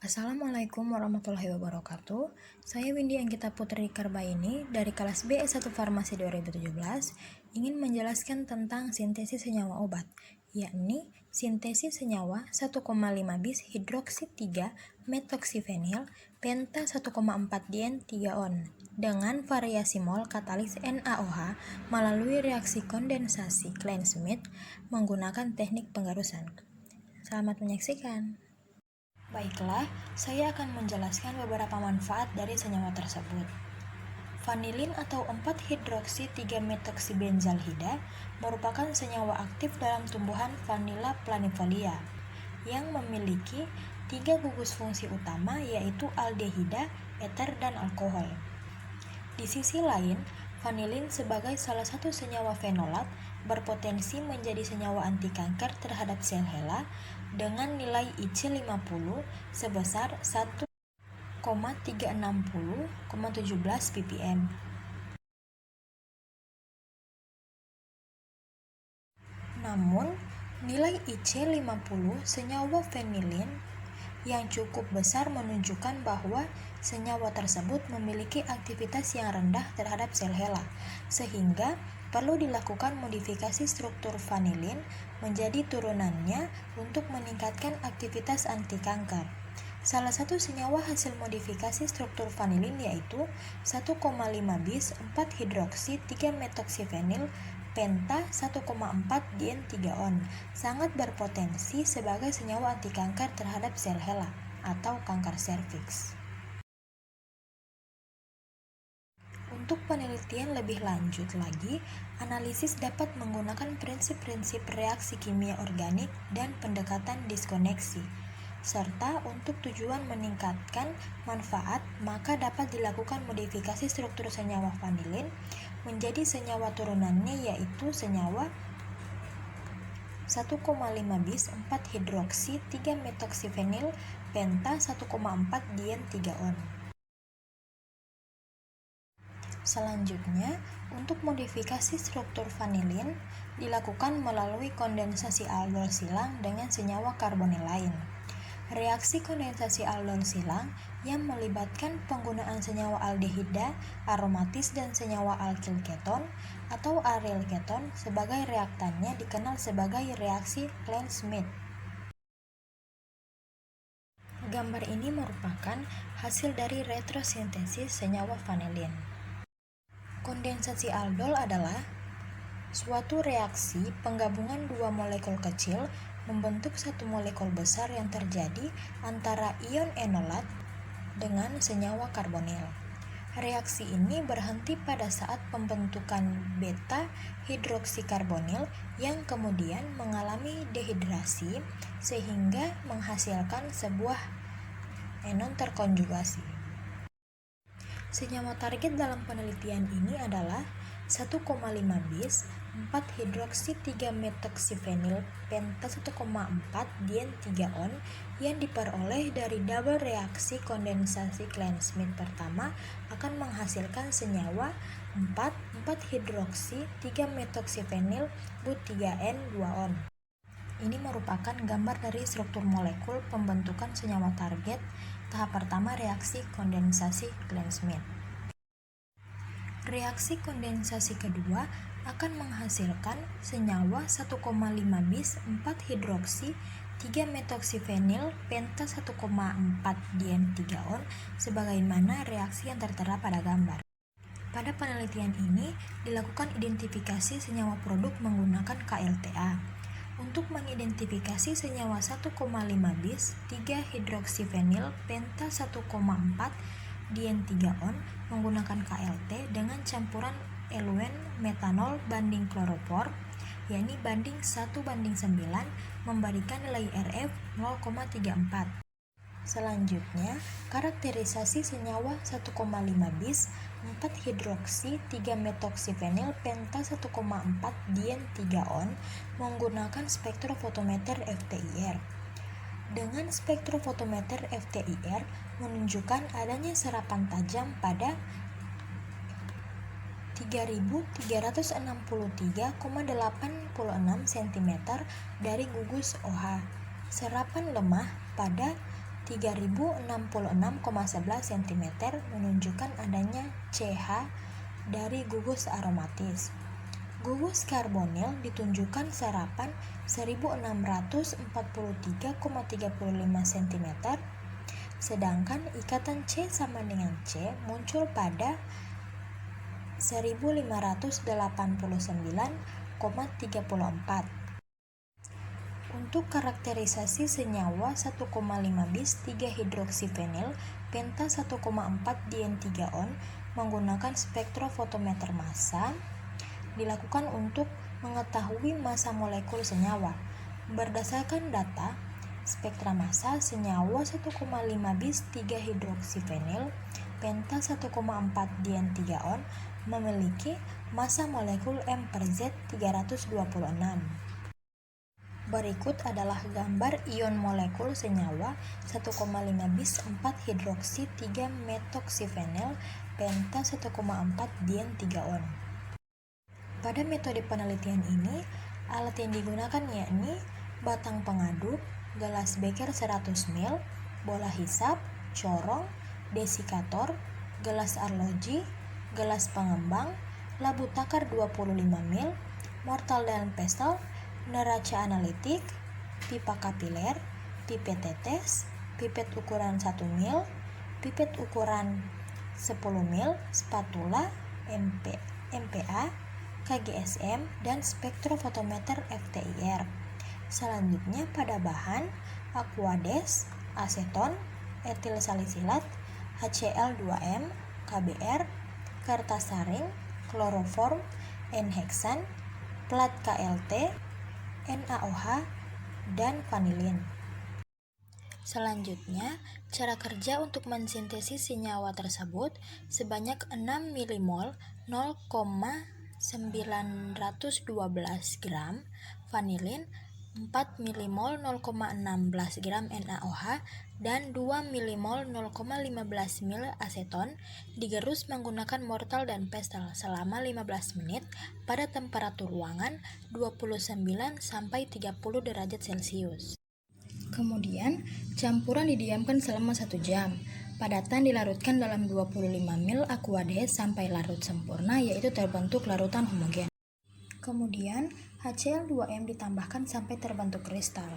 Assalamualaikum warahmatullahi wabarakatuh. Saya Windy Anggita Putri Karbaini dari kelas B1 Farmasi 2017 ingin menjelaskan tentang sintesis senyawa obat, yakni sintesis senyawa 1,5 bis hidroksid 3 metoksifenil penta 1,4 dien 3-on dengan variasi mol katalis NaOH melalui reaksi kondensasi Klein-Schmidt menggunakan teknik penggarusan. Selamat menyaksikan. Baiklah, saya akan menjelaskan beberapa manfaat dari senyawa tersebut. Vanilin atau 4-hidroksi-3-metoksibenzalhida merupakan senyawa aktif dalam tumbuhan Vanilla planifolia yang memiliki 3 gugus fungsi utama yaitu aldehida, eter, dan alkohol. Di sisi lain, vanilin sebagai salah satu senyawa fenolat berpotensi menjadi senyawa anti kanker terhadap sel HeLa dengan nilai IC50 sebesar 1,360,17 ppm. Namun, nilai IC50 senyawa vanilin yang cukup besar menunjukkan bahwa senyawa tersebut memiliki aktivitas yang rendah terhadap sel HeLa, sehingga perlu dilakukan modifikasi struktur vanilin menjadi turunannya untuk meningkatkan aktivitas anti kanker. Salah satu senyawa hasil modifikasi struktur vanilin yaitu 1,5 bis 4-hidroksi 3-metoksifenil penta 1,4 dien 3-on sangat berpotensi sebagai senyawa anti kanker terhadap sel HeLa atau kanker serviks. Untuk penelitian lebih lanjut lagi, analisis dapat menggunakan prinsip-prinsip reaksi kimia organik dan pendekatan diskoneksi. Serta untuk tujuan meningkatkan manfaat, maka dapat dilakukan modifikasi struktur senyawa vanilin menjadi senyawa turunannya yaitu senyawa 1,5 bis 4-hidroksi 3-metoksifenil penta 1,4 dien 3-on. Selanjutnya, untuk modifikasi struktur vanilin dilakukan melalui kondensasi aldol silang dengan senyawa karbonil lain. Reaksi kondensasi aldol silang yang melibatkan penggunaan senyawa aldehida, aromatis, dan senyawa alkil keton atau aryl keton sebagai reaktannya dikenal sebagai reaksi Klein-Schmidt. Gambar ini merupakan hasil dari retrosintesis senyawa vanilin. Kondensasi aldol adalah suatu reaksi penggabungan dua molekul kecil membentuk satu molekul besar yang terjadi antara ion enolat dengan senyawa karbonil. Reaksi ini berhenti pada saat pembentukan beta hidroksikarbonil yang kemudian mengalami dehidrasi sehingga menghasilkan sebuah enon terkonjugasi. Senyawa target dalam penelitian ini adalah 1,5 bis 4-hidroksi 3-metoksifenil penta 1,4 dien 3-on yang diperoleh dari double reaksi kondensasi Klein-Schmidt pertama akan menghasilkan senyawa 4,4-hidroksi 3-metoksifenil but3n 2-on. Ini merupakan gambar dari struktur molekul pembentukan senyawa target tahap pertama reaksi kondensasi Klein-Schmidt. Reaksi kondensasi kedua akan menghasilkan senyawa 1,5 bis 4-hidroksi 3-metoksifenil penta 1,4 dien 3-on sebagaimana reaksi yang tertera pada gambar. Pada penelitian ini dilakukan identifikasi senyawa produk menggunakan KLTA. Untuk mengidentifikasi senyawa 1,5 bis 3-hidroksifenil penta 1,4 dien 3-on menggunakan KLT dengan campuran eluen metanol banding kloropor, yakni banding 1:9 memberikan nilai RF 0,34. Selanjutnya, karakterisasi senyawa 1,5 bis 4-hidroksi 3-metoksifenil penta 1,4 dien 3-on menggunakan spektrofotometer FTIR. Dengan spektrofotometer FTIR menunjukkan adanya serapan tajam pada 3.363,86 cm dari gugus OH, serapan lemah pada 3066,11 cm menunjukkan adanya CH dari gugus aromatis. Gugus karbonil ditunjukkan serapan 1643,35 cm, sedangkan ikatan C sama dengan C muncul pada 1589,34. Untuk karakterisasi senyawa 1,5 bis 3-hidroksifenil penta 1,4 dien-3-on menggunakan spektrofotometer massa dilakukan untuk mengetahui massa molekul senyawa. Berdasarkan data spektra massa senyawa 1,5 bis 3-hidroksifenil penta 1,4 dien-3-on memiliki massa molekul M/Z 326. Berikut adalah gambar ion molekul senyawa 1,5 bis 4-hidroksi 3-metoksifenil penta 1,4 dien-3-on. Pada metode penelitian ini, alat yang digunakan yakni batang pengaduk, gelas beker 100 ml, bola hisap, corong, desikator, gelas arloji, gelas pengembang, labu takar 25 ml, mortal dan pestle, neraca analitik, pipa kapiler, pipet tetes, pipet ukuran 1 ml, pipet ukuran 10 ml, spatula, MPA, KGSM, dan spektrofotometer FTIR. Selanjutnya pada bahan aquades, aseton, etil salisilat, HCl2M, KBr, kertas saring, kloroform, N-heksan, plat KLT, NaOH, dan vanilin. Selanjutnya, cara kerja untuk mensintesis senyawa tersebut sebanyak 6 milimol 0,912 gram vanilin, 4 milimol 0,16 gram NaOH, dan 2 milimol 0,15 ml aseton digerus menggunakan mortal dan pestle selama 15 menit pada temperatur ruangan 29-30 derajat Celcius. Kemudian, campuran didiamkan selama 1 jam. Padatan dilarutkan dalam 25 ml aquades sampai larut sempurna, yaitu terbentuk larutan homogen. Kemudian, HCl2M ditambahkan sampai terbentuk kristal.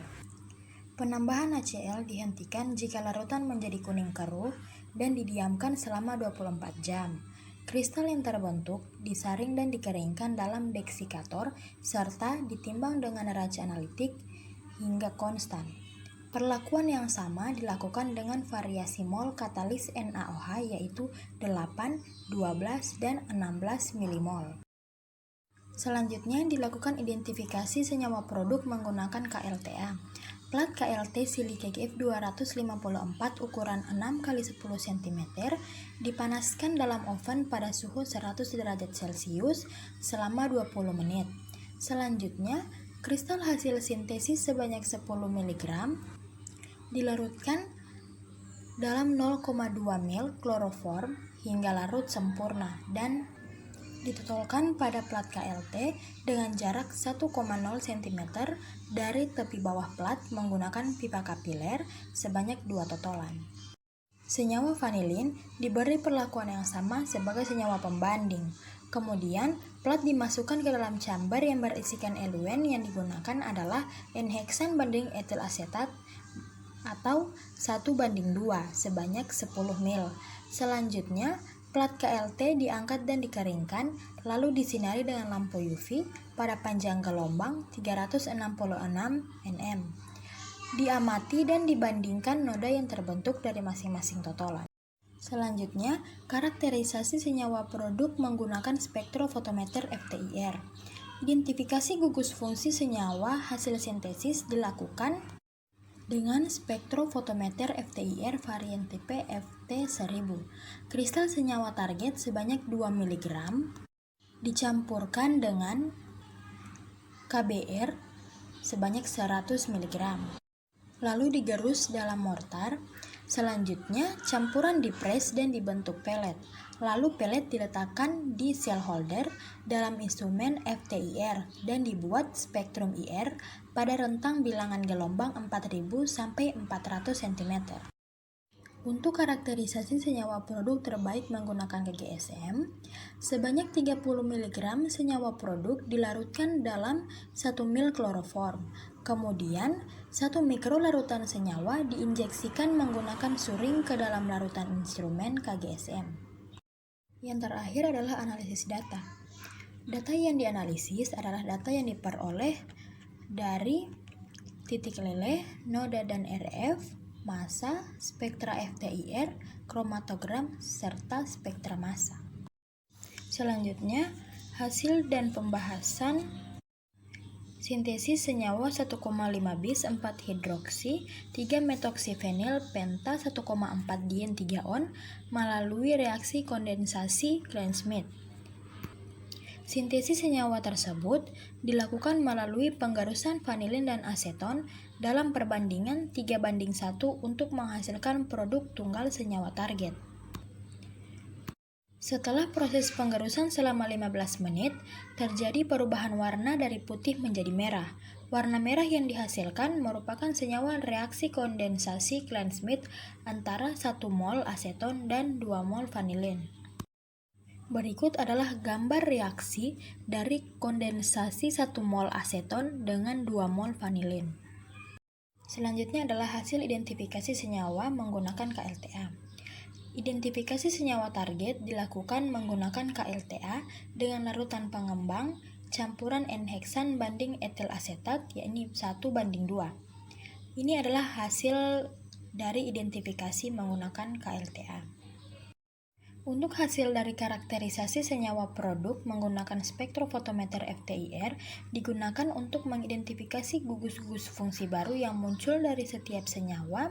Penambahan HCl dihentikan jika larutan menjadi kuning keruh dan didiamkan selama 24 jam. Kristal yang terbentuk disaring dan dikeringkan dalam deksikator serta ditimbang dengan neraca analitik hingga konstan. Perlakuan yang sama dilakukan dengan variasi mol katalis NaOH yaitu 8, 12, dan 16 milimol. Selanjutnya dilakukan identifikasi senyawa produk menggunakan KLTA. Plat KLT silika GF254 ukuran 6x10 cm dipanaskan dalam oven pada suhu 100 derajat Celcius selama 20 menit. Selanjutnya, kristal hasil sintesis sebanyak 10 mg dilarutkan dalam 0,2 ml kloroform hingga larut sempurna dan ditotolkan pada plat KLT dengan jarak 1,0 cm dari tepi bawah plat menggunakan pipa kapiler sebanyak 2 totolan. Senyawa vanilin diberi perlakuan yang sama sebagai senyawa pembanding. Kemudian, plat dimasukkan ke dalam chamber yang berisikan eluen yang digunakan adalah N-heksan banding etil asetat atau 1:2 sebanyak 10 ml. Selanjutnya, plat KLT diangkat dan dikeringkan, lalu disinari dengan lampu UV pada panjang gelombang 366 nm. Diamati dan dibandingkan noda yang terbentuk dari masing-masing totolan. Selanjutnya, karakterisasi senyawa produk menggunakan spektrofotometer FTIR. Identifikasi gugus fungsi senyawa hasil sintesis dilakukan dengan spektrofotometer FTIR varian tipe FT1000. Kristal senyawa target sebanyak 2 mg dicampurkan dengan KBr sebanyak 100 mg. Lalu digerus dalam mortar. Selanjutnya, campuran dipres dan dibentuk pelet. Lalu pelet diletakkan di cell holder dalam instrumen FTIR dan dibuat spektrum IR pada rentang bilangan gelombang 4000 sampai 400 cm. Untuk karakterisasi senyawa produk terbaik menggunakan KGSM, sebanyak 30 mg senyawa produk dilarutkan dalam 1 ml kloroform. Kemudian, 1 mikro larutan senyawa diinjeksikan menggunakan suring ke dalam larutan instrumen KGSM. Yang terakhir adalah analisis data. Data yang dianalisis adalah data yang diperoleh dari titik leleh, noda dan RF, massa, spektra FTIR, kromatogram, serta spektra massa. Selanjutnya, hasil dan pembahasan sintesis senyawa 1,5 bis 4 hidroksi 3 metoksifenil penta 1,4 dien 3 on melalui reaksi kondensasi Klein-Schmidt. Sintesis senyawa tersebut dilakukan melalui penggarusan vanilin dan aseton dalam perbandingan 3:1 untuk menghasilkan produk tunggal senyawa target. Setelah proses penggarusan selama 15 menit, terjadi perubahan warna dari putih menjadi merah. Warna merah yang dihasilkan merupakan senyawa reaksi kondensasi Klein-Schmidt antara 1 mol aseton dan 2 mol vanilin. Berikut adalah gambar reaksi dari kondensasi 1 mol aseton dengan 2 mol vanilin. Selanjutnya adalah hasil identifikasi senyawa menggunakan KLTA. Identifikasi senyawa target dilakukan menggunakan KLTA dengan larutan pengembang campuran N-heksan banding etil asetat, yakni 1:2. Ini adalah hasil dari identifikasi menggunakan KLTA. Untuk hasil dari karakterisasi senyawa produk menggunakan spektrofotometer FTIR digunakan untuk mengidentifikasi gugus-gugus fungsi baru yang muncul dari setiap senyawa,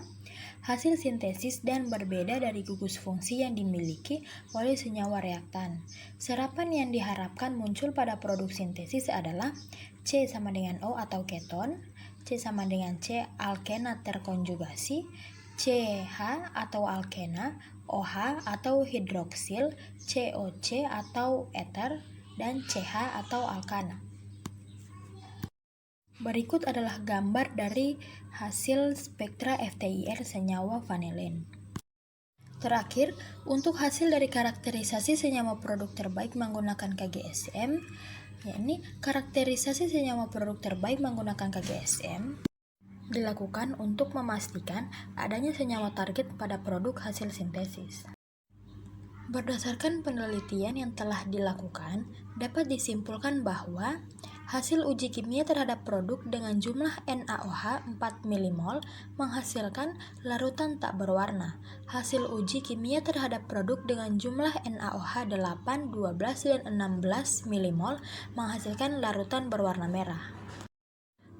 hasil sintesis dan berbeda dari gugus fungsi yang dimiliki oleh senyawa reaktan. Serapan yang diharapkan muncul pada produk sintesis adalah C sama dengan O atau keton, C sama dengan C alkena terkonjugasi, CH atau alkena, OH atau hidroksil, COC atau eter, dan CH atau alkana. Berikut adalah gambar dari hasil spektra FTIR senyawa vanilin. Terakhir, untuk hasil dari karakterisasi senyawa produk terbaik menggunakan KGSM, yakni karakterisasi senyawa produk terbaik menggunakan KGSM dilakukan untuk memastikan adanya senyawa target pada produk hasil sintesis. Berdasarkan penelitian yang telah dilakukan, dapat disimpulkan bahwa hasil uji kimia terhadap produk dengan jumlah NaOH 4 mmol menghasilkan larutan tak berwarna. Hasil uji kimia terhadap produk dengan jumlah NaOH 8, 12, dan 16 mmol menghasilkan larutan berwarna merah.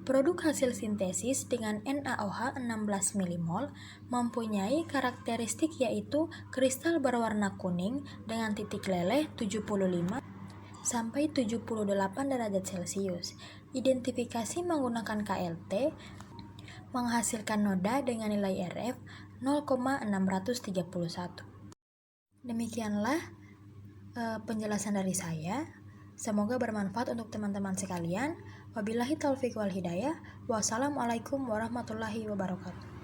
Produk hasil sintesis dengan NaOH 16 mmol mempunyai karakteristik yaitu kristal berwarna kuning dengan titik leleh 75 sampai 78 derajat Celcius. Identifikasi menggunakan KLT menghasilkan noda dengan nilai RF 0,631. Demikianlah penjelasan dari saya. Semoga bermanfaat untuk teman-teman sekalian. Wabillahi taufik wal hidayah. Wassalamualaikum warahmatullahi wabarakatuh.